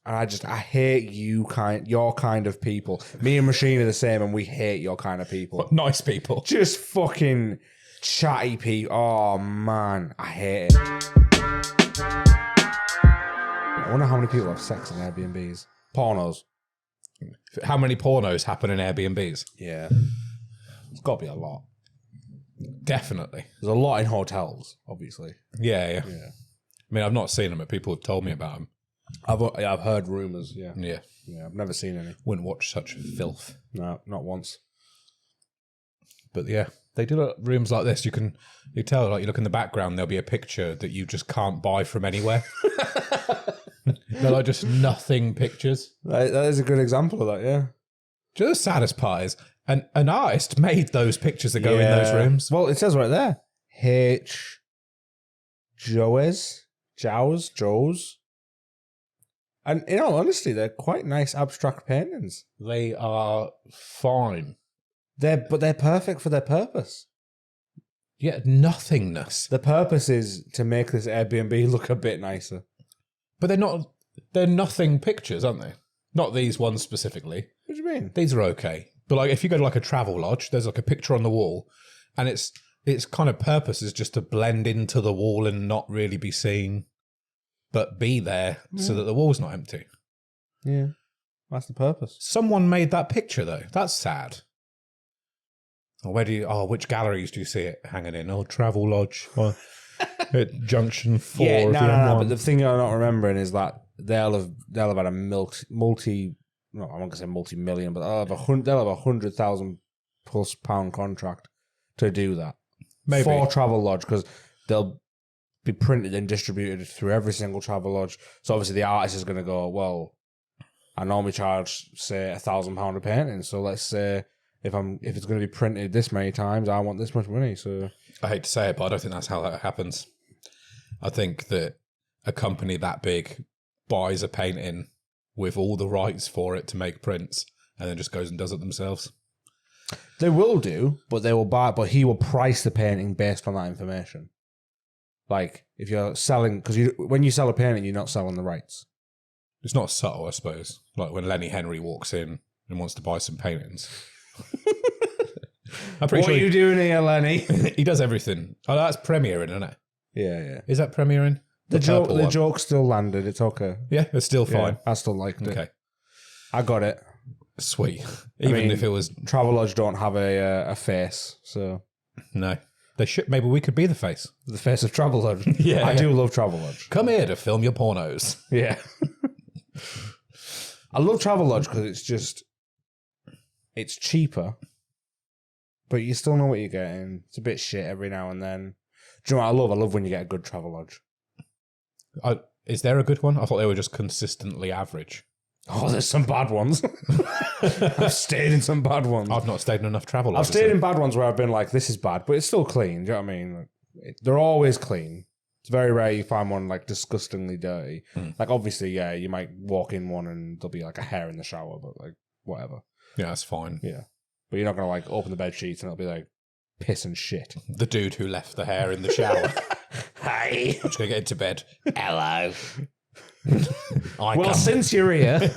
And I hate your kind of people. Me and Machine are the same, and we hate your kind of people. What, nice people. Just fucking chatty people. Oh, man. I hate it. I wonder how many people have sex in Airbnbs. Pornos. How many pornos happen in Airbnbs? Yeah. It's got to be a lot. Definitely. There's a lot in hotels, obviously. Yeah. I mean, I've not seen them, but people have told me about them. I've heard rumours, yeah. Yeah. Yeah, I've never seen any. Wouldn't watch such filth. No, not once. But yeah, they do rooms like this. You tell, like, you look in the background, there'll be a picture that you just can't buy from anywhere. They're like just nothing pictures. That is a good example of that, yeah. Do you know the saddest part is, an artist made those pictures that go in those rooms. Well, it says right there, H. Joes. And in all honesty, they're quite nice abstract paintings. They are fine. But they're perfect for their purpose. Yeah, nothingness. The purpose is to make this Airbnb look a bit nicer. But they're nothing pictures, aren't they? Not these ones specifically. What do you mean? These are okay. But like if you go to like a travel lodge, there's like a picture on the wall and its kind of purpose is just to blend into the wall and not really be seen, but be there so that the wall's not empty. Yeah. That's the purpose. Someone made that picture though. That's sad. Which galleries do you see it hanging in? Oh, Travel Lodge. At Junction 4. Yeah, of the no. M1. But the thing I'm not remembering is that they'll have had a multi. No, I'm not gonna say multi-million, but they'll have £100,000+ contract to do that. Maybe. For Travel Lodge, because they'll be printed and distributed through every single Travel Lodge. So obviously the artist is going to go, well, I normally charge say £1,000 a painting, so let's say if it's going to be printed this many times, I want this much money. So I hate to say it, but I don't think that's how that happens. I think that a company that big buys a painting with all the rights for it to make prints and then just goes and does it themselves. They will do, but they will buy. But he will price the painting based on that information. Like if you're selling, because when you sell a painting, you're not selling the rights. It's not subtle, I suppose. Like when Lenny Henry walks in and wants to buy some paintings. What are you doing here, Lenny? He does everything. Oh, that's premiering, isn't it? Yeah. Is that premiering? The joke still landed. It's okay. Yeah, it's still fine. I still liked it. Okay, I got it. Sweet. Even if it was Travelodge don't have a face, so no, they should. Maybe we could be the face. The face of Travelodge. Yeah, I do love Travelodge. Come here to film your pornos. Yeah, I love Travelodge because it's cheaper, but you still know what you're getting. It's a bit shit every now and then. Do you know what I love? I love when you get a good Travelodge. Is there a good one? I thought they were just consistently average. Oh, there's some bad ones. I've stayed in some bad ones. I've not stayed in enough travel. I've stayed in bad ones where I've been like, this is bad, but it's still clean. Do you know what I mean? They're always clean. It's very rare you find one like disgustingly dirty. Like obviously, yeah, you might walk in one and there'll be like a hair in the shower, but like whatever. Yeah, that's fine. Yeah. But you're not going to like open the bed sheets and it'll be like piss and shit. The dude who left the hair in the shower. Hi. I'm just going to get into bed. Hello. Since you're here.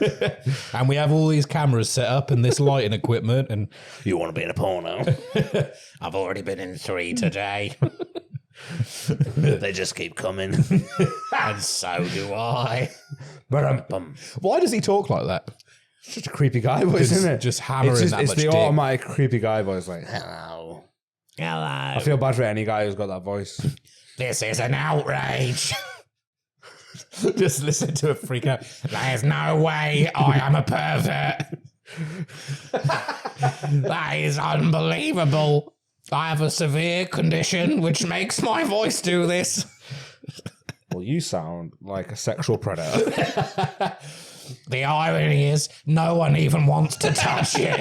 And we have all these cameras set up and this lighting equipment and... You want to be in a porno? I've already been in 3 today. They just keep coming. And so do I. Why does he talk like that? It's just a creepy guy voice, isn't it? Just hammering that much It's the dick. automatic creepy guy voice, like, Hello. I feel bad for any guy who's got that voice. This is an outrage. Just listen to it freak out. There's no way I am a pervert. That is unbelievable. I have a severe condition which makes my voice do this. Well, you sound like a sexual predator. The irony is, no one even wants to touch you.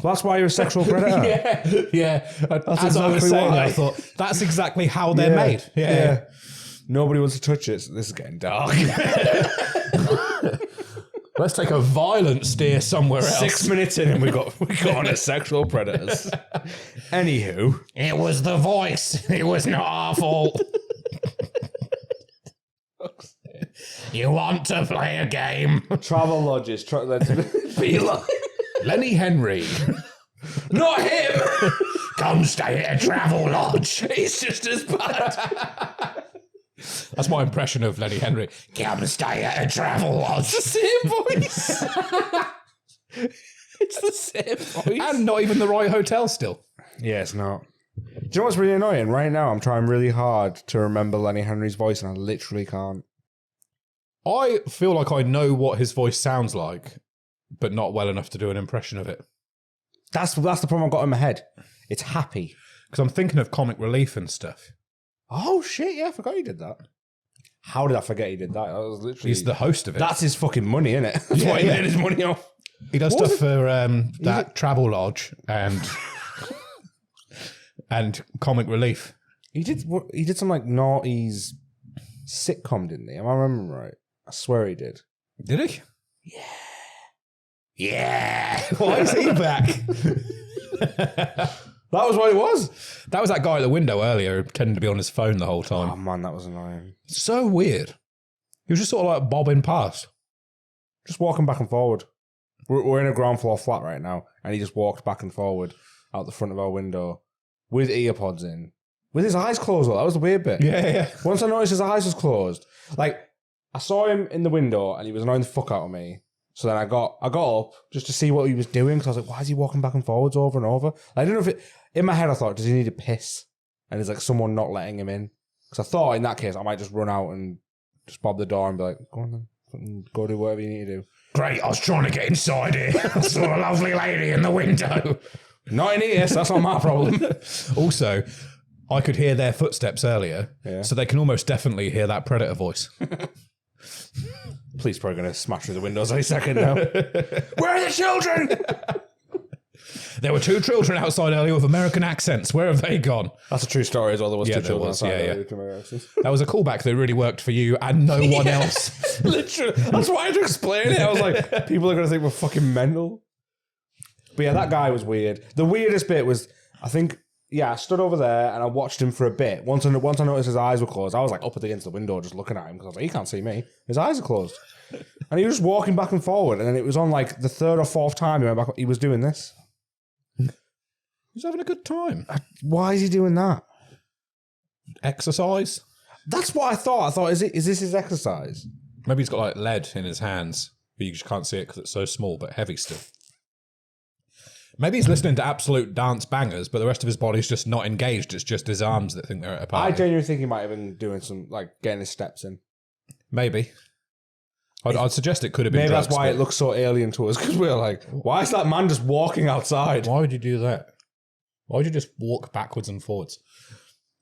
Well, that's why you're a sexual predator. Yeah. That's As I was exactly saying, why. I thought, that's exactly how they're made. Yeah. Nobody wants to touch it. So this is getting dark. Let's take a violent steer somewhere else. 6 minutes in and we got on as sexual predators. Anywho. It was the voice. It was not our fault. You want to play a game? Travel lodges. Be like... Lenny Henry. Not him! Come stay at a travel lodge. It's just as bad. That's my impression of Lenny Henry. Come stay at a travel lodge. It's the same voice. It's the same voice. And not even the right hotel still. Yeah, it's not. Do you know what's really annoying? Right now, I'm trying really hard to remember Lenny Henry's voice, and I literally can't. I feel like I know what his voice sounds like, but not well enough to do an impression of it. That's the problem I've got in my head. It's happy. Because I'm thinking of comic relief and stuff. Oh, shit, yeah, I forgot he did that. How did I forget he did that? I was literally... He's the host of it. That's his fucking money, isn't it? That's what he made his money off. He does stuff for that travel lodge and and comic relief. He did some like noughties sitcom, didn't he? Am I remembering right? I swear he did. Did he? Yeah. Why is he back? That was what it was. That was that guy at the window earlier who pretended to be on his phone the whole time. Oh man, that was annoying. So weird. He was just sort of like bobbing past. Just walking back and forward. We're in a ground floor flat right now, and he just walked back and forward out the front of our window with earpods in, with his eyes closed. That was the weird bit. Yeah. Once I noticed his eyes was closed, like I saw him in the window, and he was annoying the fuck out of me. So then I got up just to see what he was doing, because I was like, why is he walking back and forwards over and over? I don't know if it... In my head, I thought, does he need to piss? And there's like someone not letting him in. Because I thought in that case, I might just run out and just bob the door and be like, go on then. Fucking go do whatever you need to do. Great, I was trying to get inside here. I saw a lovely lady in the window. Not in here, so that's not my problem. Also, I could hear their footsteps earlier, so they can almost definitely hear that predator voice. Police probably going to smash through the windows any second now. Where are the children? There were 2 children outside earlier with American accents. Where have they gone? That's a true story as well. There was 2 there children was, outside. yeah. That was a callback that really worked for you and no one else. Literally. That's why I had to explain it. I was like, people are going to think we're fucking mental. But yeah, that guy was weird. The weirdest bit was, I think, I stood over there and I watched him for a bit. Once I noticed his eyes were closed, I was like up against the window just looking at him because I was like, he can't see me. His eyes are closed. And he was just walking back and forward. And then it was on like the 3rd or 4th time he went back. He was doing this. He's having a good time. Why is he doing that? Exercise? That's what I thought. I thought, is this his exercise? Maybe he's got like lead in his hands, but you just can't see it because it's so small, but heavy still. Maybe he's listening to absolute dance bangers, but the rest of his body's just not engaged. It's just his arms that think they're at a party. I genuinely think he might have been doing some, like, getting his steps in. Maybe. I'd suggest it could have been Maybe drugs, that's why it looks so alien to us, because we're like, why is that man just walking outside? Why would you do that? Why would you just walk backwards and forwards?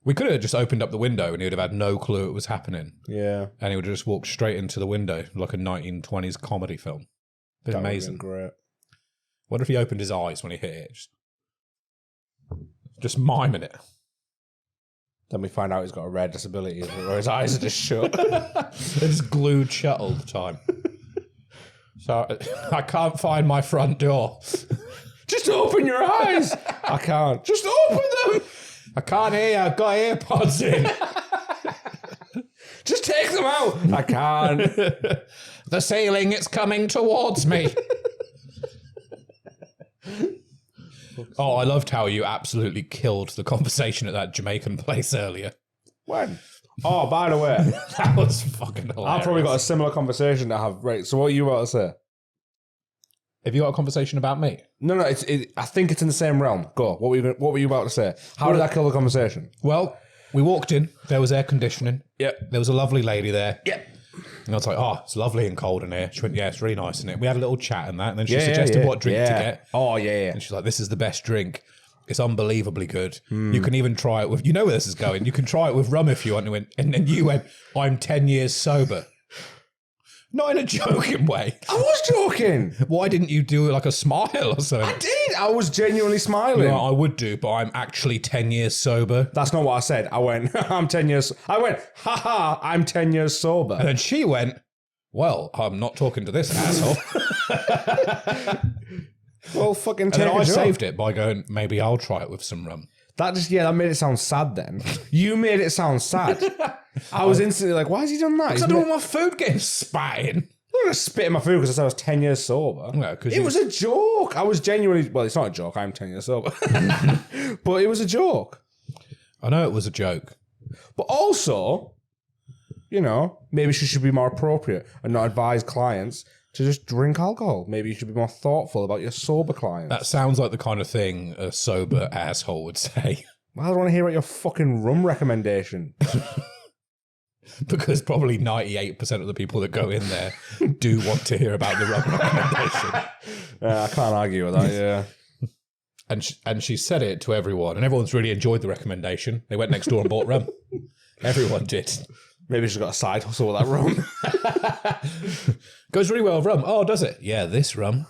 We could have just opened up the window and he would have had no clue it was happening. Yeah. And he would have just walked straight into the window like a 1920s comedy film. Been amazing. Great. What if he opened his eyes when he hit it? Just miming it. Then we find out he's got a rare disability where his eyes are just shut. They're just glued shut all the time. So I can't find my front door. Just open your eyes. I can't. Just open them. I can't hear you. I've got AirPods in. Just take them out. I can't. The ceiling, it's coming towards me. Oh, I loved how you absolutely killed the conversation at that Jamaican place earlier. When? Oh, by the way. That was fucking hilarious. I've probably got a similar conversation to have. Right, so what are you about to say? Have you got a conversation about me? No, I think it's in the same realm. Go. What were you about to say? How did that kill the conversation? Well, we walked in. There was air conditioning. Yep. There was a lovely lady there. Yep. And I was like, oh, it's lovely and cold in here. She went, yeah, it's really nice in it. We had a little chat and that. And then she suggested what drink to get. Oh, yeah. And she's like, this is the best drink. It's unbelievably good. You can even try it with, you know where this is going. You can try it with rum if you want to. And then you went, I'm 10 years sober. Not in a joking way. I was joking. Why didn't you do like a smile or something? I did. I was genuinely smiling. You know, I would do, but I'm actually 10 years sober. That's not what I said. I went, I'm 10 years. I went, haha, I'm 10 years sober. And then she went, well, I'm not talking to this asshole. Well, fucking and take then a I joke. saved it by going, maybe I'll try it with some rum. That made it sound sad then. You made it sound sad. I was instantly like, why has he done that? Because I don't want my food getting spat in. I'm not going to spit in my food because I said I was 10 years sober. No, it was a joke. I was genuinely... Well, it's not a joke. I'm 10 years sober. But it was a joke. I know it was a joke. But also, you know, maybe she should be more appropriate and not advise clients to just drink alcohol. Maybe you should be more thoughtful about your sober clients. That sounds like the kind of thing a sober asshole would say. Well, I don't want to hear about your fucking rum recommendation. Because probably 98% of the people that go in there do want to hear about the rum recommendation. I can't argue with that, yeah. And she said it to everyone, and everyone's really enjoyed the recommendation. They went next door and bought rum. Everyone did. Maybe she's got a side hustle with that rum. Goes really well with rum. Oh, does it? Yeah, this rum.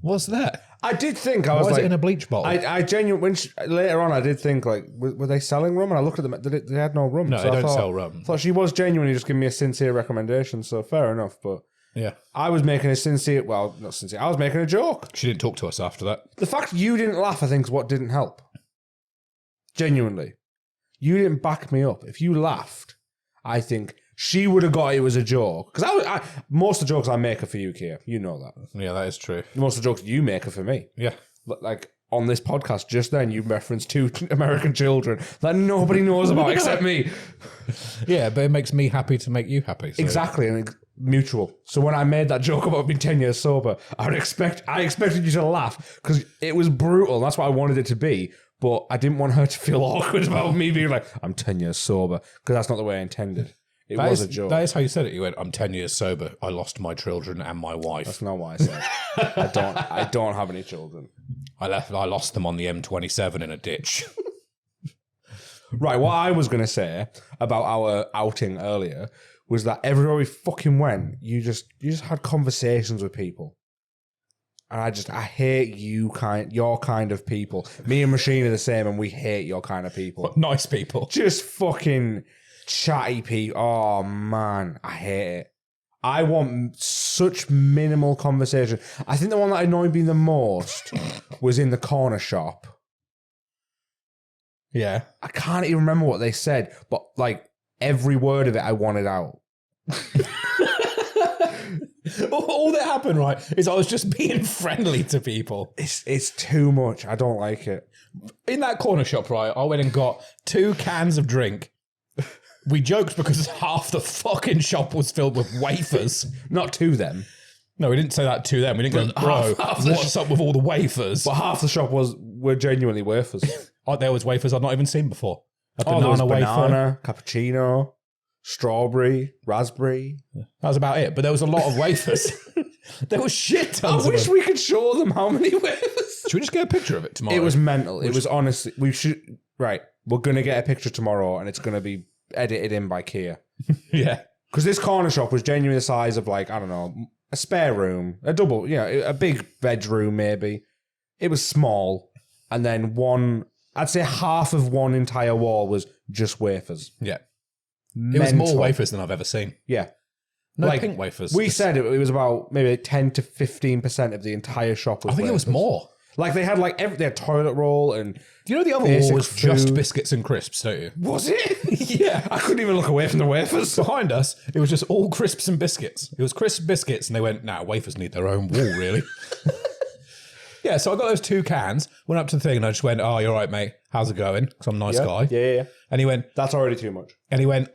What's that? I did think, Why is it in a bleach bottle? I genuinely, later on, I did think, like, were they selling rum? And I looked at them, they had no rum. No, so they don't sell rum. I thought she was genuinely just giving me a sincere recommendation, so fair enough, but Yeah. I was making a sincere, well, not sincere, I was making a joke. She didn't talk to us after that. The fact you didn't laugh, I think, is what didn't help. Genuinely. You didn't back me up. If you laughed, I think she would have got it was a joke. Because most of the jokes I make are for you, Kier. You know that. Yeah, that is true. Most of the jokes you make are for me. Yeah. Like, on this podcast, just then, you referenced 2 American children that nobody knows about except me. Yeah, but it makes me happy to make you happy. So. Exactly, and mutual. So when I made that joke about being 10 years sober, I expected you to laugh because it was brutal. That's what I wanted it to be. But I didn't want her to feel awkward about me being like, I'm 10 years sober, because that's not the way I intended. It was a joke. That is how you said it. You went, I'm 10 years sober. I lost my children and my wife. That's not what I said. I don't have any children. I lost them on the M27 in a ditch. Right, what I was going to say about our outing earlier was that everywhere we fucking went, you just had conversations with people. And I hate your kind of people. Me and Machine are the same, and we hate your kind of people. Nice people. Just fucking chatty people. Oh, man, I hate it. I want such minimal conversation. I think the one that annoyed me the most was in the corner shop. Yeah. I can't even remember what they said, but like every word of it I wanted out. All that happened, right, is I was just being friendly to people. It's too much. I don't like it. In that corner shop, right, I went and got 2 cans of drink. We joked because half the fucking shop was filled with wafers. Not to them. No, we didn't say that to them. We didn't go, bro, what's up with all the wafers? But half the shop were genuinely wafers. Oh, there was wafers I'd not even seen before. A There was banana wafer. banana, cappuccino, strawberry, raspberry. That was about it. But there was a lot of wafers. There was shit tons I of wish them. we could show them how many wafers. Should we just get a picture of it tomorrow? It was mental. It was honestly, we should, right, we're going to get a picture tomorrow and it's going to be edited in by Kier. Yeah. Because this corner shop was genuinely the size of, like, I don't know, a spare room, a double, you know, a big bedroom maybe. It was small. And then I'd say half of one entire wall was just wafers. Yeah. It was more wafers than I've ever seen. Yeah. No Like, pink wafers. We said it was about maybe 10 to 15% of the entire shop was I think it was wafers. more. Like, they had, like, they had toilet roll and... Do you know the other basic wall was just food. biscuits and crisps, don't you? Was it? Yeah. I couldn't even look away from the wafers. Behind us, it was just all crisps and biscuits. It was crisp biscuits, and they went, nah, wafers need their own wall, really. Yeah, so I got those 2 cans, went up to the thing, and I just went, oh, you're right, mate. How's it going? Because I'm a nice guy. Yeah. And he went, That's already too much.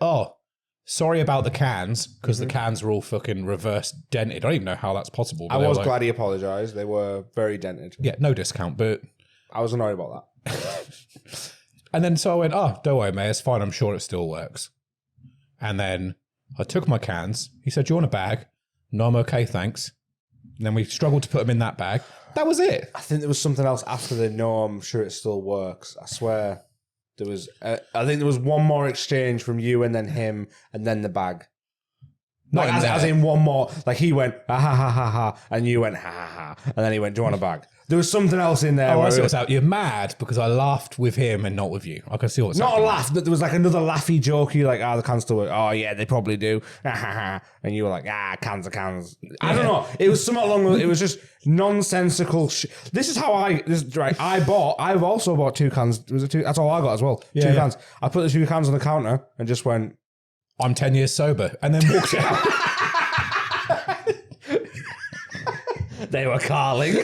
oh, sorry about the cans, because the cans were all fucking reverse dented. I don't even know how that's possible. But I they was were glad he apologised. They were very dented. Yeah, no discount, but... I was annoyed about that. And then so I went, oh, don't worry, mate, it's fine. I'm sure it still works. And then I took my cans. He said, do you want a bag? No, I'm okay, thanks. And then we struggled to put them in that bag. That was it. I think there was something else after the no, I'm sure it still works. I swear. There was, I think there was one more exchange from you and then him and then the bag. Not Like, in there. as in one more, like he went, ha ha ha ha ha, and you went, ha ha ha, and then he went, do you want a bag? There was something else in there. Oh, I where see it what's was, out. You're mad because I laughed with him and not with you. I can see what's not a happening. laugh, but there was like another laughy jokey, like, the cans still work. Oh, yeah, they probably do. Ha ha ha. And you were like, cans are cans. I don't know. It was somewhat along it was just nonsensical This is how I've also bought 2 cans. Was it 2? That's all I got as well. 2 cans. I put the 2 cans on the counter and just went, I'm 10 years sober, and then walked out. They were carling.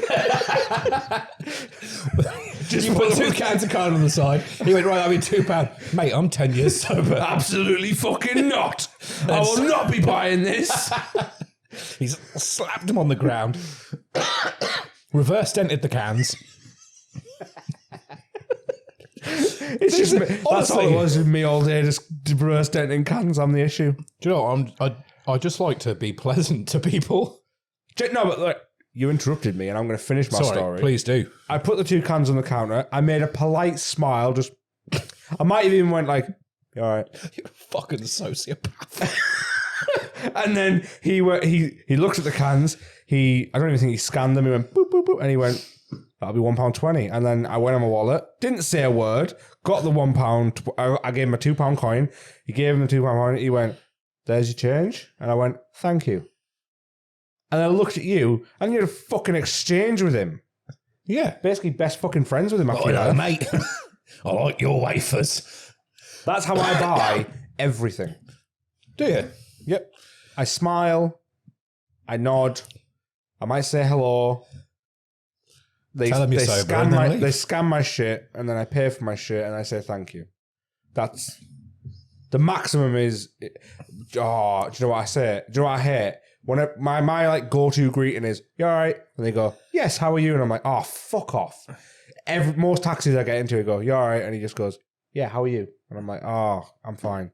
Just put 2 cans of Carling on the side. He went, right, that'll be £2. Mate, I'm 10 years sober. Absolutely fucking not. I will not be buying this. He's slapped him on the ground. Reverse dented the cans. It's just me. That's all it was with me all day, just reverse denting cans. I'm the issue. Do you know what? I just like to be pleasant to people. No, but look, you interrupted me and I'm going to finish my story. Please do. I put the 2 cans on the counter. I made a polite smile. Just, I might have even went like, "You all right?" You're a fucking sociopath. And then he looked at the cans. I don't even think he scanned them. He went boop boop boop, and he went, "That'll be £1.20." And then I went on my wallet, didn't say a word, got the £1. I gave him a £2 coin. He gave him the £2 coin. He went, "There's your change," and I went, "Thank you." And I looked at you, and you had a fucking exchange with him. Yeah. Basically, best fucking friends with him after I know, that. mate. I like your wafers. That's how I buy everything. Do you? Yep. I smile. I nod. I might say hello. Tell them you're sober and then leave. They scan my shit, and then I pay for my shit, and I say thank you. That's the maximum. Is do you know what I say? Do you know what I hate? When my like go-to greeting is, "You all right?" And they go, "Yes, how are you?" And I'm like, "Oh, fuck off." Most taxis I get into, I go, "You all right?" And he just goes, "Yeah, how are you?" And I'm like, "Oh, I'm fine."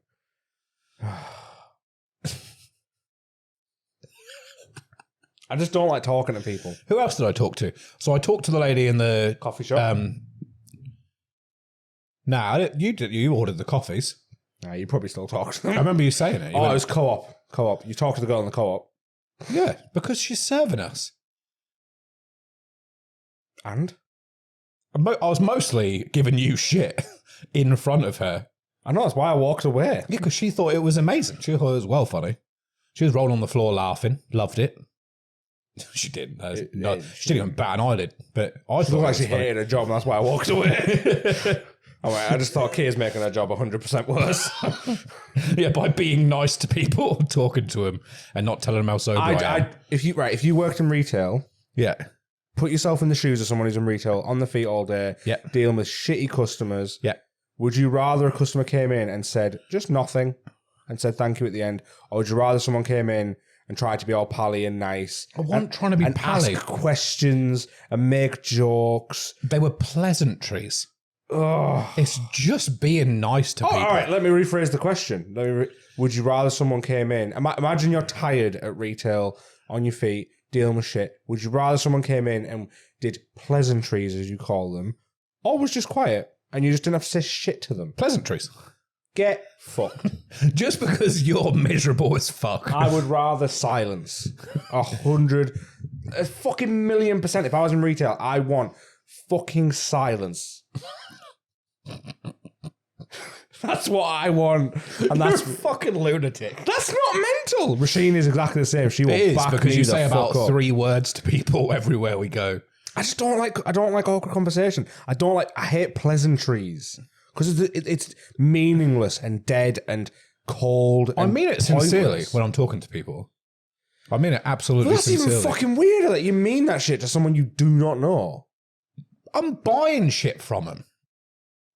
I just don't like talking to people. Who else did I talk to? So I talked to the lady in the Coffee shop? Nah, you did. You ordered the coffees. Nah, you probably still talk to I them. remember you saying it. You It went, was co-op. Co-op. You talk to the girl in the co-op. yeah, because she's serving us. And? I was mostly giving you shit in front of her. I know, that's why I walked away. Yeah, because she thought it was amazing. She thought it was well funny. She was rolling on the floor laughing. Loved it. She didn't. No, she didn't even bat an eyelid. But I thought She hated her job, and that's why I walked away. I just thought Kier's making her job 100% worse. Yeah, by being nice to people, talking to them, and not telling them how sober I am. If you worked in retail, Yeah. put yourself in the shoes of someone who's in retail, on the feet all day, Yeah. dealing with shitty customers. Yeah. Would you rather a customer came in and said just nothing and said thank you at the end, or would you rather someone came in and tried to be all pally and nice? I wasn't trying to be pally. Ask questions and make jokes. They were pleasantries. Ugh. It's just being nice to people. All right, let me rephrase the question. Would you rather someone came in? Imagine you're tired at retail, on your feet, dealing with shit. Would you rather someone came in and did pleasantries, as you call them, or was just quiet and you just didn't have to say shit to them? Pleasantries. Get fucked. Just because you're miserable as fuck. I would rather silence. 100, a fucking $1,000,000%. If I was in retail, I want fucking silence. That's what I want, and that's You're a fucking lunatic. That's not mental. Rasheen is exactly the same. She will It is back because me you the say fuck about up. 3 words to people everywhere we go. I don't like awkward conversation. I hate pleasantries because it's meaningless and dead and cold. I and mean it sincerely pointless. when I'm talking to people. I mean it absolutely Well, that's sincerely. even fucking weirder that you mean that shit to someone you do not know. I'm buying shit from them.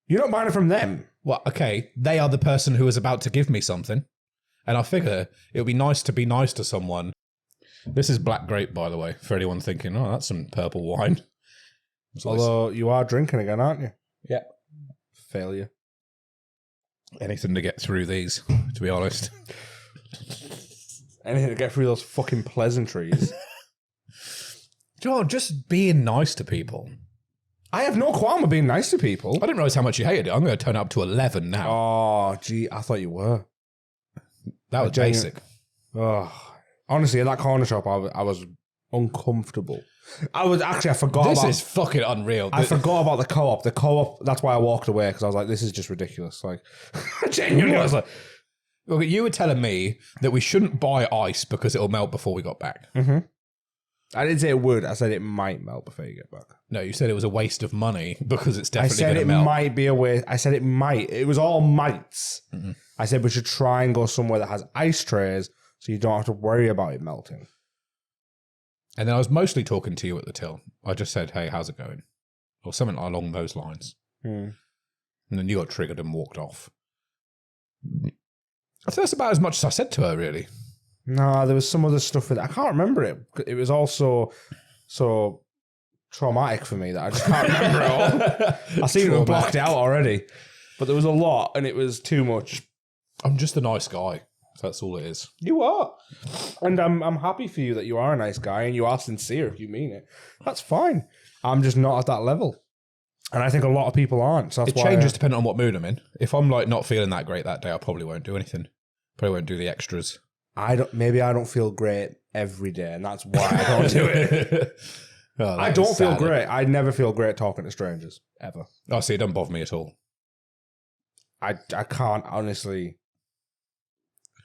You're not buying it from them. Well, okay, they are the person who is about to give me something. And I figure it would be nice to be nice to someone. This is black grape, by the way, for anyone thinking, oh, that's some purple wine. Although you are drinking again, aren't you? Yeah. Failure. Anything to get through these, to be honest. Anything to get through those fucking pleasantries. Joe, just being nice to people. I have no qualm with being nice to people. I didn't realise how much you hated it. I'm going to turn it up to 11 now. Oh, gee, I thought you were. That was basic. Oh, honestly, at that corner shop, I was uncomfortable. I forgot This about... is fucking unreal. I forgot about the co-op. The co-op, that's why I walked away, because I was like, this is just ridiculous. Like, genuinely, I was like... Well, you were telling me that we shouldn't buy ice because it'll melt before we got back. Mm-hmm. I didn't say it would. I said it might melt before you get back. No, you said it was a waste of money because it's I definitely said going to it melt. might be a waste. I said it might. It was all mights. Mm-hmm. I said we should try and go somewhere that has ice trays so you don't have to worry about it melting. And then I was mostly talking to you at the till. I just said, hey, how's it going? Or something along those lines. And then you got triggered and walked off. I think that's about as much as I said to her, really. No, there was some other stuff with it. I can't remember it. It was also so traumatic for me that I just can't remember it all. I seem to have blocked it out already. But there was a lot and it was too much. I'm just a nice guy. That's all it is. You are. And I'm happy for you that you are a nice guy and you are sincere if you mean it. That's fine. I'm just not at that level. And I think a lot of people aren't. So that's it changes depending on what mood I'm in. If I'm like not feeling that great that day, I probably won't do anything. Probably won't do the extras. Maybe I don't feel great every day, and that's why I don't do it. I don't feel great. I never feel great talking to strangers, ever. Oh, see, it doesn't bother me at all. I can't, honestly.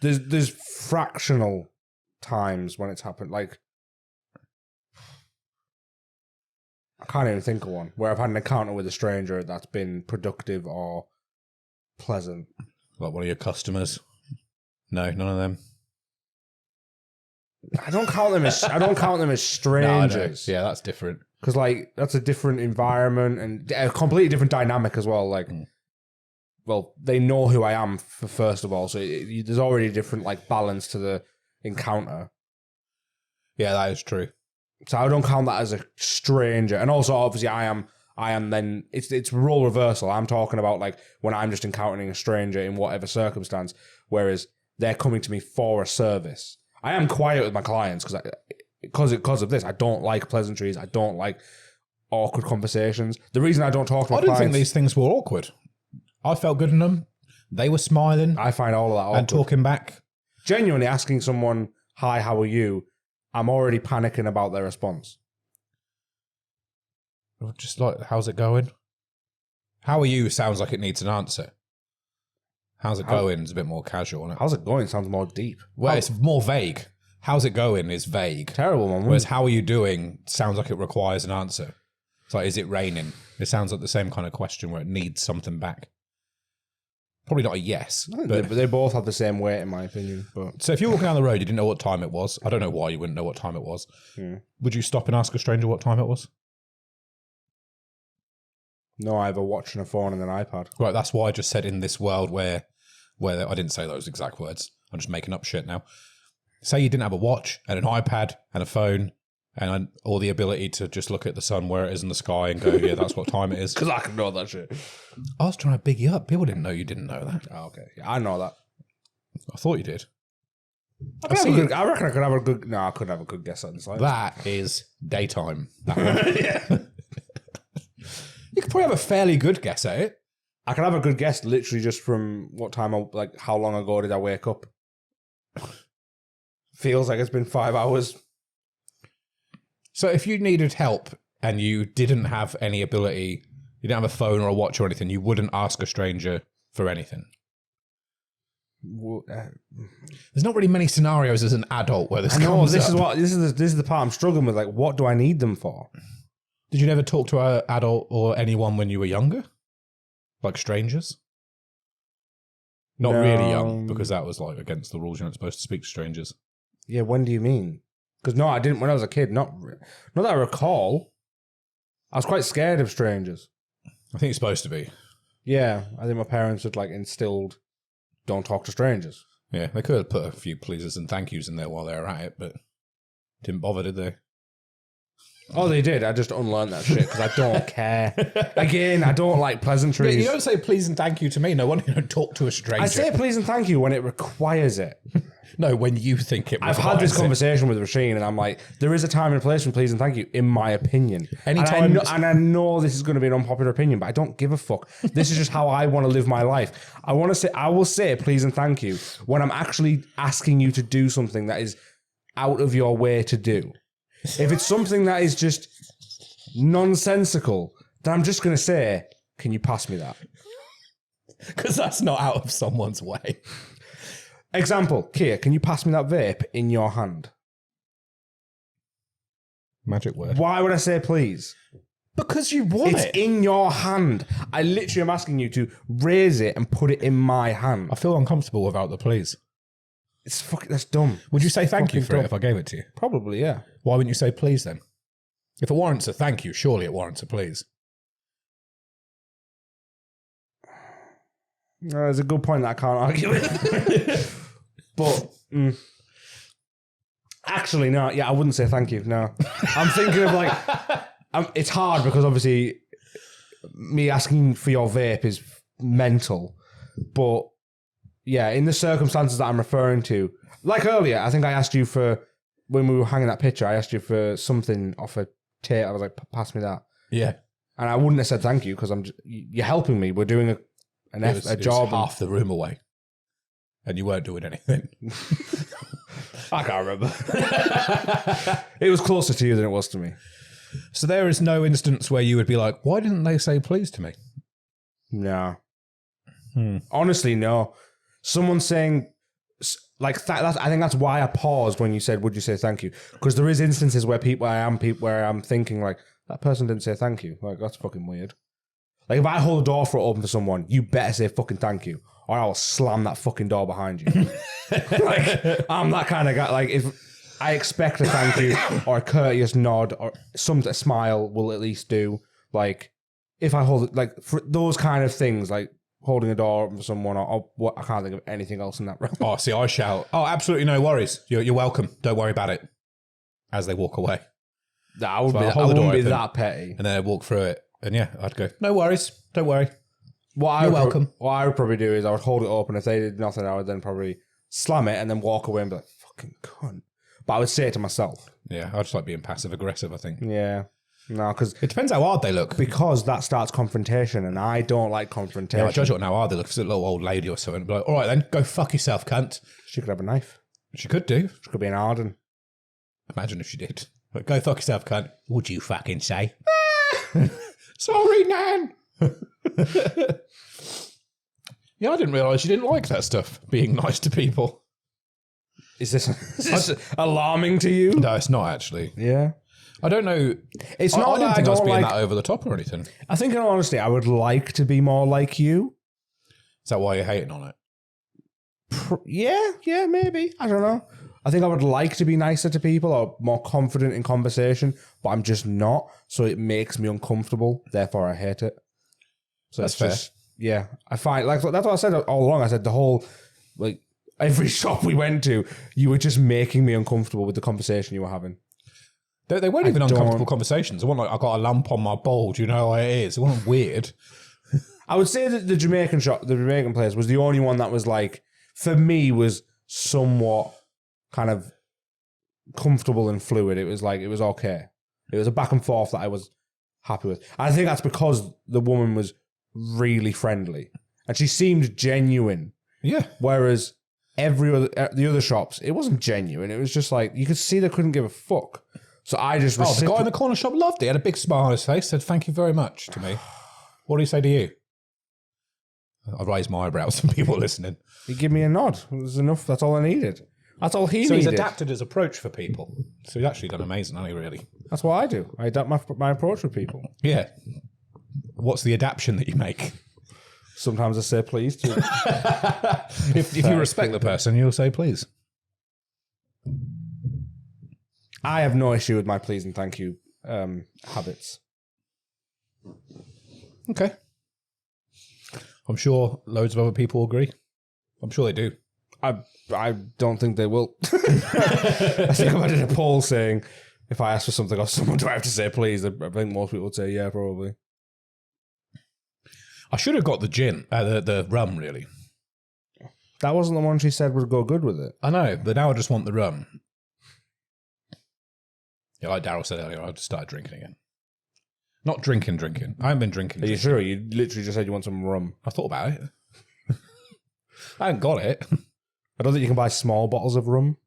There's fractional times when it's happened. Like, I can't even think of one where I've had an encounter with a stranger that's been productive or pleasant. Like one of your customers? No, none of them. I don't count them as strangers. No, yeah, that's different. Because like that's a different environment and a completely different dynamic as well. Like, well, they know who I am first of all, so there's already a different like balance to the encounter. Yeah, that is true. So I don't count that as a stranger. And also, obviously, I am. Then it's role reversal. I'm talking about like when I'm just encountering a stranger in whatever circumstance, whereas they're coming to me for a service. I am quiet with my clients because of this. I don't like pleasantries. I don't like awkward conversations. The reason I don't talk to my clients... I didn't think these things were awkward. I felt good in them. They were smiling. I find all of that awkward. And talking back. Genuinely asking someone, hi, how are you? I'm already panicking about their response. Just like, how's it going? How are you sounds like it needs an answer. How's it going is a bit more casual, isn't it? How's it going sounds more deep. Well, it's more vague. How's it going is vague. Terrible, man. Whereas how are you doing sounds like it requires an answer. It's like, is it raining? It sounds like the same kind of question where it needs something back. Probably not a yes. But they both have the same weight, in my opinion. But so if you're walking down the road, you didn't know what time it was. I don't know why you wouldn't know what time it was. Would you stop and ask a stranger what time it was? No, I have a watch and a phone and an iPad. Right, that's why I just said in this world where I didn't say those exact words. I'm just making up shit now. Say you didn't have a watch and an iPad and a phone and or the ability to just look at the sun where it is in the sky and go, yeah, that's what time it is. Because I can know that shit. I was trying to big you up. People didn't know you didn't know that. Oh, okay. Yeah, I know that. I thought you did. I reckon I could have a good... No, I couldn't have a good guess on the side. That is daytime. That one. Yeah. You could probably have a fairly good guess at it. I can have a good guess literally just from what time, like how long ago did I wake up? Feels like it's been 5 hours. So if you needed help and you didn't have any ability, you didn't have a phone or a watch or anything, you wouldn't ask a stranger for anything. There's not really many scenarios as an adult where this comes up. This is the part I'm struggling with. Like, what do I need them for? Did you never talk to an adult or anyone when you were younger? Like strangers? Not really young, because that was like against the rules. You're not supposed to speak to strangers. Yeah, when do you mean? Because no, I didn't when I was a kid. Not that I recall. I was quite scared of strangers. I think you're supposed to be. Yeah, I think my parents had like instilled, don't talk to strangers. Yeah, they could have put a few pleases and thank yous in there while they were at it, but didn't bother, did they? Oh, they did. I just unlearned that shit because I don't care. Again, I don't like pleasantries. But you don't say please and thank you to me. No wonder you don't talk to a stranger. I say please and thank you when it requires it. No, when you think it requires I've had this conversation with Rasheen and I'm like, there is a time and place for please and thank you, in my opinion. Anytime. And I know this is going to be an unpopular opinion, but I don't give a fuck. This is just how I want to live my life. I will say please and thank you when I'm actually asking you to do something that is out of your way to do. If it's something that is just nonsensical, then I'm just going to say, can you pass me that? Because that's not out of someone's way. Example, Kier, can you pass me that vape in your hand? Magic word. Why would I say please? Because you want It's in your hand. I literally am asking you to raise it and put it in my hand. I feel uncomfortable without the please. That's dumb. Would you say thank you fucking for it dumb. if I gave it to you? Probably, yeah. Why wouldn't you say please then? If it warrants a thank you, surely it warrants a please. No, there's a good point that I can't argue with. But actually, no. Yeah, I wouldn't say thank you. No, I'm thinking of like. It's hard because obviously, me asking for your vape is mental. But yeah, in the circumstances that I'm referring to, like earlier, I think I asked you for when we were hanging that picture. I asked you for something off a tape. I was like, "Pass me that." Yeah, and I wouldn't have said thank you because you're helping me. We're doing a job. It was half the room away, and you weren't doing anything. I can't remember. It was closer to you than it was to me. So there is no instance where you would be like, why didn't they say please to me? No. Honestly, no. Someone saying, like, I think that's why I paused when you said, would you say thank you? Because there is instances where where I'm thinking, like, that person didn't say thank you. Like, that's fucking weird. Like, if I hold a door for open for someone, you better say fucking thank you, or I will slam that fucking door behind you. Like, I'm that kind of guy. Like, if I expect a thank you or a courteous nod or a smile will at least do. Like, if I hold it, like, for those kind of things, like holding a door open for someone or what, I can't think of anything else in that realm. Oh, see, I shout, oh, absolutely no worries. You're welcome. Don't worry about it. As they walk away. I wouldn't be that petty. And then I'd walk through it. And yeah, I'd go, no worries. Don't worry. You're welcome. What I would probably do is I would hold it open. If they did nothing, I would then probably slam it and then walk away and be like, fucking cunt. But I would say it to myself. Yeah, I just like being passive aggressive, I think. Yeah. No, because it depends how hard they look. Because that starts confrontation, and I don't like confrontation. Yeah, I judge it on how hard they look. If it's a little old lady or something, be like, all right then, go fuck yourself, cunt. She could have a knife. She could do. She could be an Arden. Imagine if she did. Like, go fuck yourself, cunt. Would you fucking say? Sorry, Nan. Yeah, I didn't realise you didn't like that stuff, being nice to people. Is this alarming to you? No, it's not actually. Yeah. I don't know. It's not I didn't that think I was don't being like... that over the top or anything. I think, in all honesty, I would like to be more like you. Is that why you're hating on it? Yeah, maybe. I don't know. I think I would like to be nicer to people or more confident in conversation, but I'm just not. So it makes me uncomfortable. Therefore, I hate it. So that's it's fair. Just, yeah, I find that's what I said all along. I said the whole every shop we went to, you were just making me uncomfortable with the conversation you were having. They weren't even uncomfortable conversations. It wasn't like I got a lump on my ball. Do you know how it is? It wasn't weird. I would say that the Jamaican place was the only one that was like, for me, was somewhat kind of comfortable and fluid. It was like, it was okay. It was a back and forth that I was happy with. I think that's because the woman was really friendly and she seemed genuine. Yeah. Whereas the other shops, it wasn't genuine. It was just like, you could see they couldn't give a fuck. So I just... the guy in the corner shop loved it. He had a big smile on his face, said, thank you very much to me. What do you say to you? I raised my eyebrows for people listening. He gave me a nod. It was enough. That's all I needed. That's all he needed. So he's adapted his approach for people. So he's actually done amazing, hasn't he, really? That's what I do. I adapt my approach with people. Yeah. What's the adaptation that you make? Sometimes I say please too. if you respect the person, you'll say please. I have no issue with my please and thank you habits. Okay. I'm sure loads of other people agree. I'm sure they do. I don't think they will. I think if I did a poll saying, if I ask for something off someone, do I have to say please? I think most people would say yeah, probably. I should have got the gin, the rum, really. That wasn't the one she said would go good with it. I know, but now I just want the rum. Yeah, like Daryl said earlier, I just started drinking again. Not drinking. I haven't been drinking. Are you sure? You literally just said you want some rum. I thought about it. I haven't got it. I don't think you can buy small bottles of rum.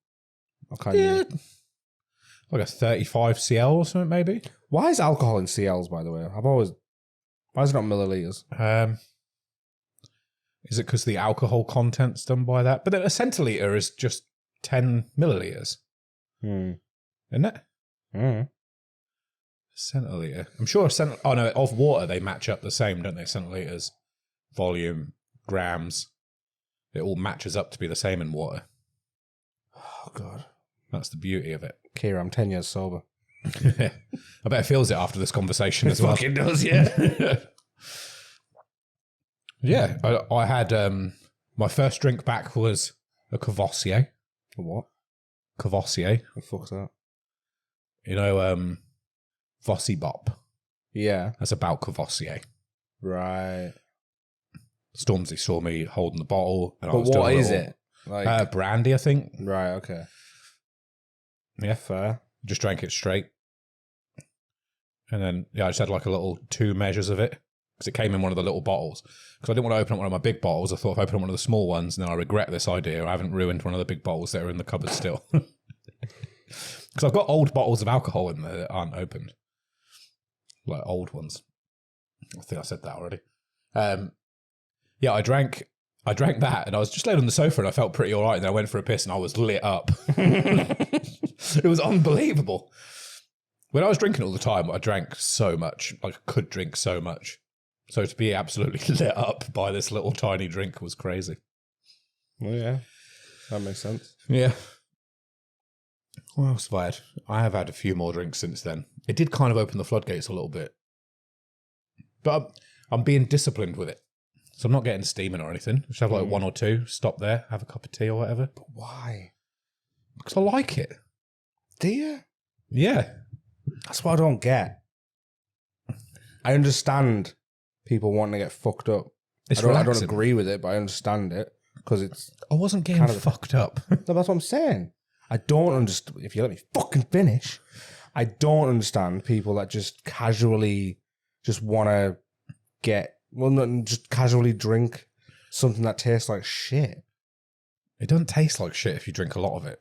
Or can you? Like a 35 CL or something, maybe. Why is alcohol in CLs, by the way? Why is it not milliliters? Is it because the alcohol content's done by that? But then a centiliter is just 10 milliliters. Isn't it? Centiliter. I'm sure oh no, of water they match up the same, don't they? Centiliters, volume, grams. It all matches up to be the same in water. Oh, God. That's the beauty of it. Kier, I'm 10 years sober. I bet it feels it after this conversation as well. Fucking does, yeah. Yeah, I had my first drink back was a Cavassier. What? Cavassier. What the fuck's that? You know, Vossi Bop. Yeah. That's about Cavassier. Right. Stormzy saw me holding the bottle. And But I was what doing is it? Like, brandy, I think. right, okay. Yeah. Fair. Just drank it straight. And then, I just had like a little 2 measures of it. Because it came in one of the little bottles. Because I didn't want to open up one of my big bottles. I thought if I open up one of the small ones, then I regret this idea. I haven't ruined one of the big bottles that are in the cupboard still. Because I've got old bottles of alcohol in there that aren't opened. Like old ones. I think I said that already. Yeah, I drank that and I was just laid on the sofa and I felt pretty all right. And then I went for a piss and I was lit up. It was unbelievable. When I was drinking all the time, I drank so much. Like I could drink so much. So to be absolutely lit up by this little tiny drink was crazy. Well, yeah. That makes sense. Yeah. What else have I had? I have had a few more drinks since then. It did kind of open the floodgates a little bit. But I'm being disciplined with it. So I'm not getting steaming or anything. Just have like 1 or 2, stop there, have a cup of tea or whatever. But why? Because I like it. Do you? Yeah. That's what I don't get. I understand people wanting to get fucked up. It's I don't relaxing. agree with it, but I understand it because it's... I wasn't getting kind of- fucked up. No, that's what I'm saying. I don't understand... If you let me fucking finish, I don't understand people that just casually just want to get... Well, not just casually drink something that tastes like shit. It doesn't taste like shit if you drink a lot of it.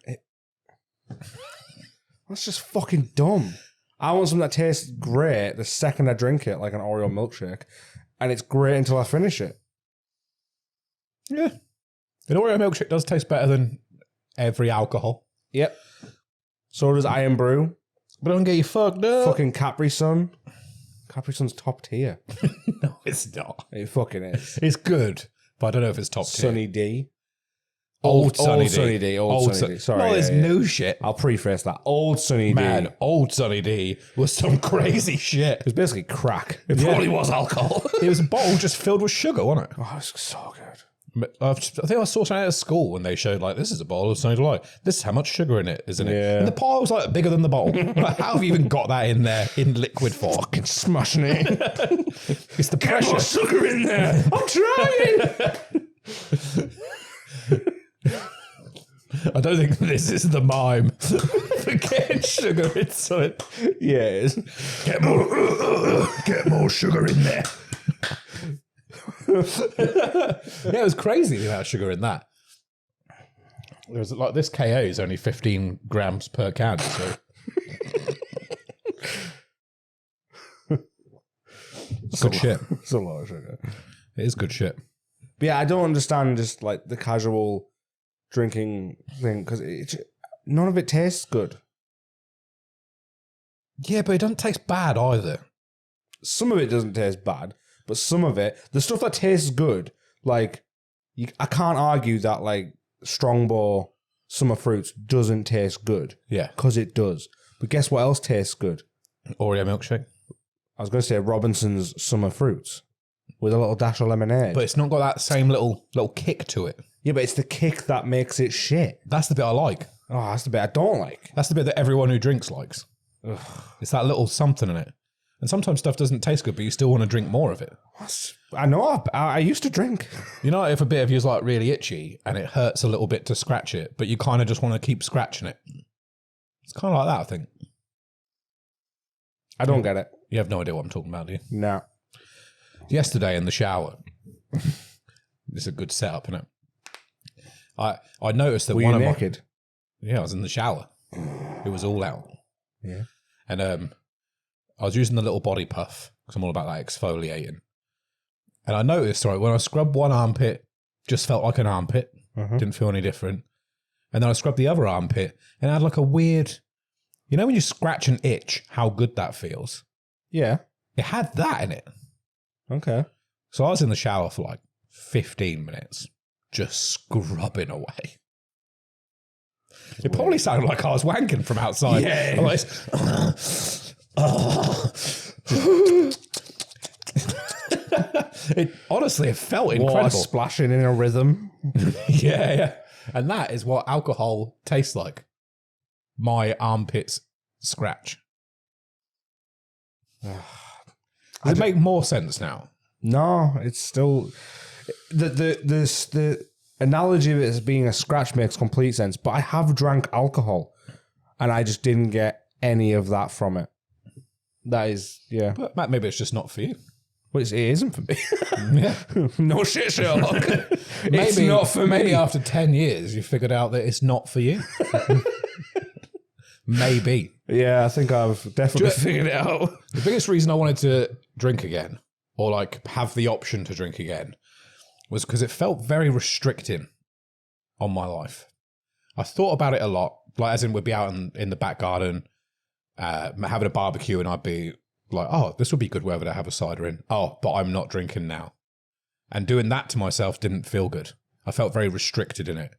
That's just fucking dumb. I want something that tastes great the second I drink it, like an Oreo milkshake, and it's great until I finish it. Yeah. An Oreo milkshake does taste better than every alcohol. Yep. So does Iron Brew. But don't get you fucked up. Fucking Capri Sun. Capri Sun's top tier. No, it's not. It fucking is. It's good, but I don't know if it's top tier. Sunny D. Old Sunny D. Sunny D. Old Sunny D. Sorry. No, there's yeah, yeah. new shit. I'll preface that. Old Sunny Man, D. old Sunny D was some crazy shit. It was basically crack. It probably was alcohol. It was a bottle just filled with sugar, wasn't it? Oh, it's so good. I think I saw something at school when they showed like, this is a bottle of Sunny Delight. This is how much sugar in it, isn't it? Yeah. And the bottle was like bigger than the bottle. Like, how have you even got that in there in liquid form? Fucking smashing it. It's the Get pressure. more sugar in there. I'm trying. I don't think this is the mime for getting sugar into it. Yeah, it is. Get more sugar in there. Yeah, it was crazy the amount of sugar in that. It was like this KO is only 15 grams per can. So it's good shit. It's a lot of sugar. It is good shit. But yeah, I don't understand just like the casual drinking thing because none of it tastes good. Yeah, but it doesn't taste bad either. Some of it doesn't taste bad, but some of it, the stuff that tastes good, like I can't argue that like Strongbow Summer Fruits doesn't taste good Yeah. because it does. But guess what else tastes good? Oreo milkshake. I was going to say Robinson's Summer Fruits with a little dash of lemonade. But it's not got that same little kick to it. Yeah, but it's the kick that makes it shit. That's the bit I like. Oh, that's the bit I don't like. That's the bit that everyone who drinks likes. Ugh. It's that little something in it. And sometimes stuff doesn't taste good, but you still want to drink more of it. I know. I used to drink. You know, if a bit of you's like really itchy and it hurts a little bit to scratch it, but you kind of just want to keep scratching it. It's kind of like that, I think. I don't get it. You have no idea what I'm talking about, do you? No. Yesterday in the shower, it's a good setup, isn't it? I noticed that Were one you of naked? Yeah, I was in the shower. It was all out. Yeah. And I was using the little body puff because I'm all about that exfoliating. And I noticed, right, when I scrubbed one armpit, just felt like an armpit. Didn't feel any different. And then I scrubbed the other armpit and it had like a weird, You know when you scratch an itch, how good that feels? Yeah. It had that in it. Okay. So I was in the shower for like 15 minutes, just scrubbing away. It probably sounded like I was wanking from outside. Yeah. I'm like, it felt incredible. Water splashing in a rhythm. Yeah. And that is what alcohol tastes like. My armpits scratch. Does it make more sense now? No, it's still the analogy of it as being a scratch makes complete sense. But I have drank alcohol, and I just didn't get any of that from it. That is, yeah. But Matt, maybe it's just not for you. Well, it isn't for me. Yeah. No shit, Sherlock. It's Maybe not for me. Maybe after 10 years, you figured out that it's not for you. Maybe. Yeah, I think I've definitely figured it out. The biggest reason I wanted to drink again, or like have the option to drink again, was because it felt very restricting on my life. I thought about it a lot, like as in we'd be out in the back garden, having a barbecue, and I'd be like, oh, this would be good weather to have a cider in. Oh, but I'm not drinking now. And doing that to myself didn't feel good. I felt very restricted in it.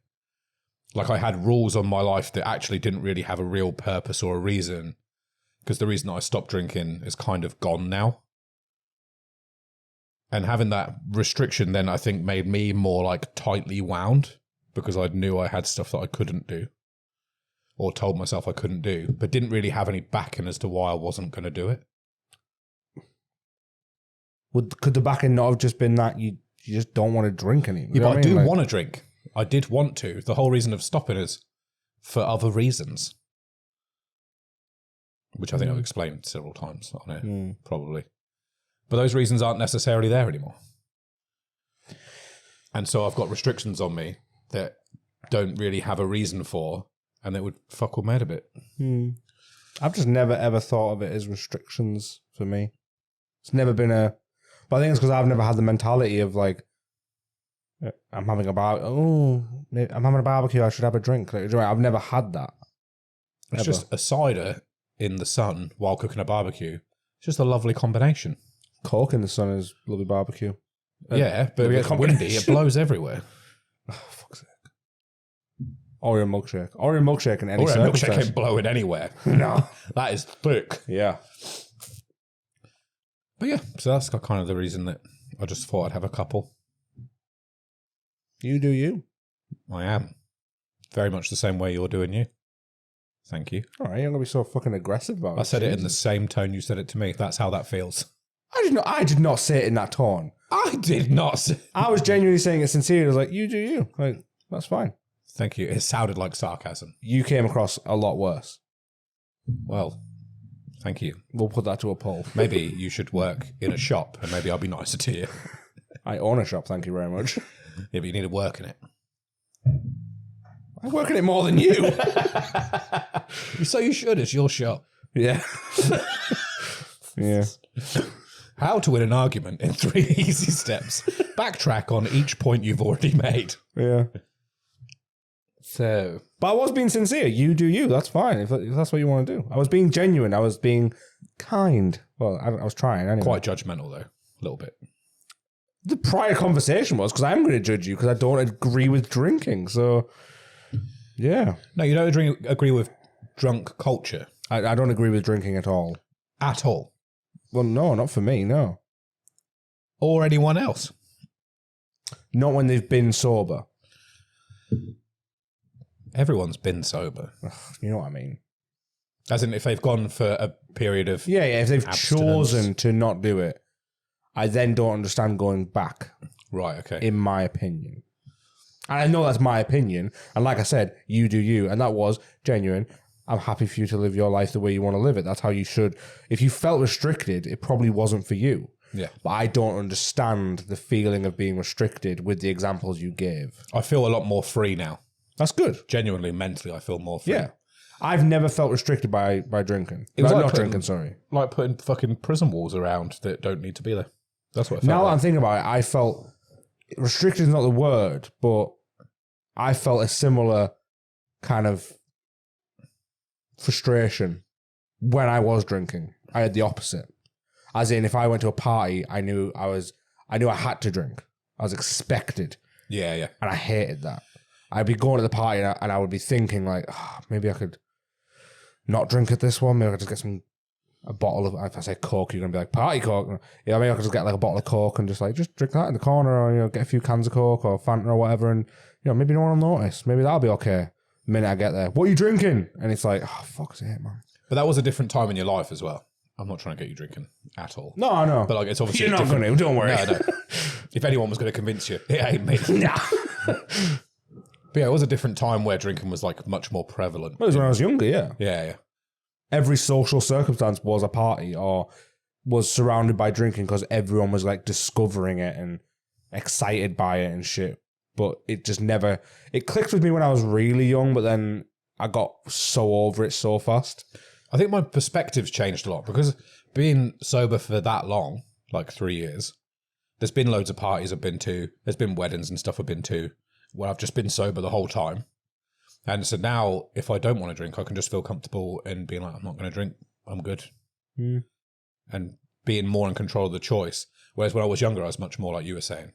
Like I had rules on my life that actually didn't really have a real purpose or a reason, because the reason I stopped drinking is kind of gone now. And having that restriction then I think made me more like tightly wound, because I knew I had stuff that I couldn't do or told myself I couldn't do, but didn't really have any backing as to why I wasn't going to do it. Could the backing not have just been that you just don't want to drink anymore? Yeah, but I do want to drink. I did want to. The whole reason of stopping is for other reasons, which I think I've explained several times on it, probably. But those reasons aren't necessarily there anymore. And so I've got restrictions on me that don't really have a reason for, and that would fuck with me a bit. I've just never ever thought of it as restrictions for me. It's never been a... But I think it's because I've never had the mentality of like, I'm having a barbecue, I should have a drink. Like, I've never had that. It's just a cider in the sun while cooking a barbecue. It's just a lovely combination. Coke in the sun is lovely barbecue. Yeah, but if it gets windy, it blows everywhere. Oh, fuck's sake. Oreo milkshake in any Oreo milkshake circumstance. ain't blowing anywhere. No. That is thick. Yeah. But yeah, so that's kind of the reason that I just thought I'd have a couple. You do you. I am. Very much the same way you're doing you. Thank you. All right, you're going to be so fucking aggressive about it. I said it in the same tone you said it to me. That's how that feels. I did not say it in that tone. I did not say... I was genuinely saying it sincerely. I was like, you do you. Like, that's fine. Thank you. It sounded like sarcasm. You came across a lot worse. Well, thank you. We'll put that to a poll. Maybe you should work in a shop and maybe I'll be nicer to you. I own a shop, thank you very much. Yeah, but you need to work in it. I work in it more than you. So you should. It's your shop. Yeah. Yeah. How to win an argument in 3 easy steps. Backtrack on each point you've already made. Yeah. So, But I was being sincere. You do you. That's fine. If that's what you want to do. I was being genuine. I was being kind. Well, I was trying anyway. quite judgmental though. A little bit. The prior conversation was because I'm going to judge you because I don't agree with drinking. So, yeah. No, you don't agree with drunk culture I don't agree with drinking at all. at all. Well, no, not for me, no. Or anyone else. Not when they've been sober. Everyone's been sober. You know what I mean? As in if they've gone for a period of... Yeah, if they've abstinence. chosen to not do it, I then don't understand going back, Right, okay. in my opinion. And I know that's my opinion. And like I said, you do you. And that was genuine. I'm happy for you to live your life the way you want to live it. That's how you should. If you felt restricted, it probably wasn't for you. Yeah. But I don't understand the feeling of being restricted with the examples you gave. I feel a lot more free now. That's good. Genuinely, mentally, I feel more free. Yeah. I've never felt restricted by drinking. It was No, like not putting- drinking, sorry. Like putting fucking prison walls around that don't need to be there. That's what I felt Now that like. I'm thinking about it, I felt restricted is not the word, but I felt a similar kind of frustration when I was drinking. I had the opposite. As in, if I went to a party, I knew I had to drink. I was expected. Yeah. And I hated that. I'd be going to the party and I would be thinking like, maybe I could not drink at this one. Maybe I could just get a bottle of, if I say Coke, you're going to be like, party Coke. Yeah, maybe I could just get like a bottle of Coke and just drink that in the corner, or, get a few cans of Coke or Fanta or whatever. And, maybe no one will notice. Maybe that'll be okay. The minute I get there, what are you drinking? And it's like, oh, fuck's sake, man. But that was a different time in your life as well. I'm not trying to get you drinking at all. No, I know. But like, it's obviously you're not going to. Don't worry. No. If anyone was going to convince you, it ain't me. Nah. But yeah, it was a different time where drinking was like much more prevalent. It was when I was younger, yeah. Yeah. Every social circumstance was a party or was surrounded by drinking because everyone was like discovering it and excited by it and shit. But it just never, it clicked with me when I was really young, but then I got so over it so fast. I think my perspective's changed a lot because being sober for that long, like 3 years, there's been loads of parties I've been to. There's been weddings and stuff I've been to where I've just been sober the whole time. And so now if I don't want to drink, I can just feel comfortable in being like, I'm not going to drink. I'm good. And being more in control of the choice. Whereas when I was younger, I was much more like you were saying.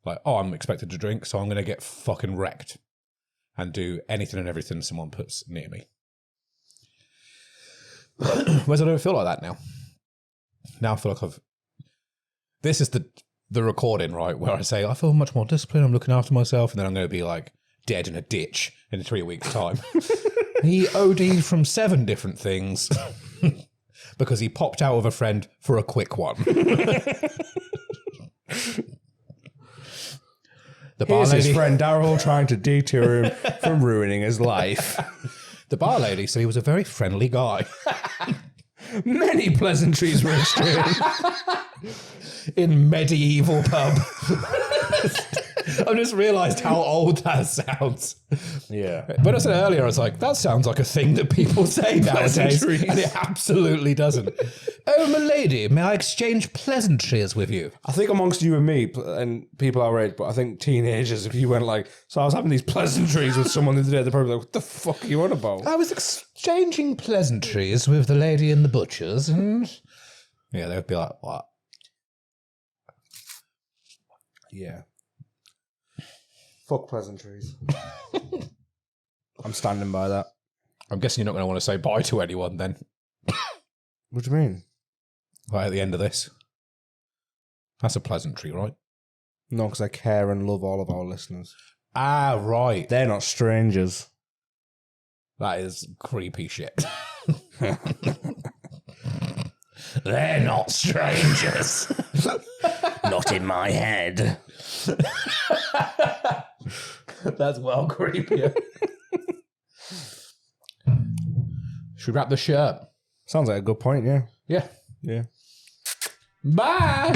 Like, I'm expected to drink, so I'm going to get fucking wrecked and do anything and everything someone puts near me. Whereas I don't feel like that now. Now I feel like this is the recording, right, where I say, I feel much more disciplined, I'm looking after myself, and then I'm going to be like dead in a ditch in 3 weeks' time. He OD'd from 7 different things because he popped out with a friend for a quick one. Here's his friend Daryl trying to deter him from ruining his life. The bar lady said he was a very friendly guy. Many pleasantries were exchanged. In medieval pub. I've just realised how old that sounds. Yeah. But I said earlier, I was like, that sounds like a thing that people say nowadays. And it absolutely doesn't. Oh, my lady, may I exchange pleasantries with you? I think amongst you and me, and people our age, but I think teenagers, if you went like, so I was having these pleasantries with someone the other day, they're probably like, what the fuck are you on about? I was exchanging pleasantries with the lady in the butcher's, and yeah, they'd be like, what? Yeah. Fuck pleasantries. I'm standing by that. I'm guessing you're not going to want to say bye to anyone then. What do you mean? Right at the end of this. That's a pleasantry, right? No, because I care and love all of our listeners. Ah, right. They're not strangers. That is creepy shit. They're not strangers. Not in my head. That's well creepier. Should we wrap the shirt? Sounds like a good point, yeah. Yeah. Yeah. Bye.